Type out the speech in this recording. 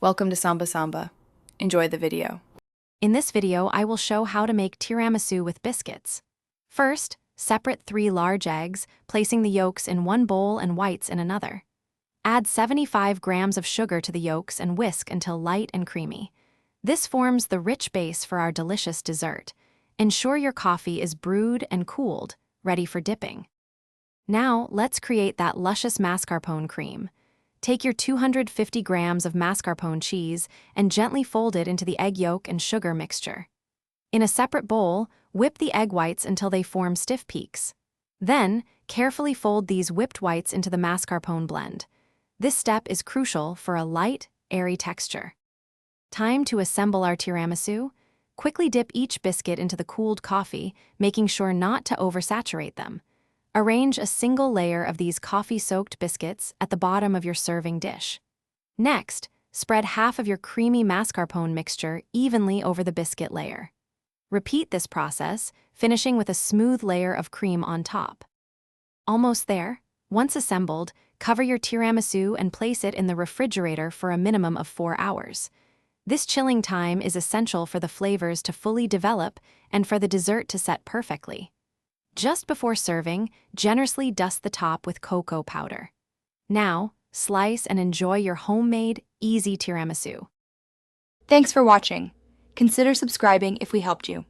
Welcome to Samba Samba. Enjoy the video. In this video, I will show how to make tiramisu with biscuits. First, separate 3 large eggs, placing the yolks in one bowl and whites in another. Add 75 grams of sugar to the yolks and whisk until light and creamy. This forms the rich base for our delicious dessert. Ensure your coffee is brewed and cooled, ready for dipping. Now, let's create that luscious mascarpone cream. Take your 250 grams of mascarpone cheese and gently fold it into the egg yolk and sugar mixture. In a separate bowl, whip the egg whites until they form stiff peaks. Then, carefully fold these whipped whites into the mascarpone blend. This step is crucial for a light, airy texture. Time to assemble our tiramisu. Quickly dip each biscuit into the cooled coffee, making sure not to oversaturate them. Arrange a single layer of these coffee-soaked biscuits at the bottom of your serving dish. Next, spread half of your creamy mascarpone mixture evenly over the biscuit layer. Repeat this process, finishing with a smooth layer of cream on top. Almost there. Once assembled, cover your tiramisu and place it in the refrigerator for a minimum of 4 hours. This chilling time is essential for the flavors to fully develop and for the dessert to set perfectly. Just before serving, generously dust the top with cocoa powder. Now, slice and enjoy your homemade, easy tiramisu. Thanks for watching. Consider subscribing if we helped you.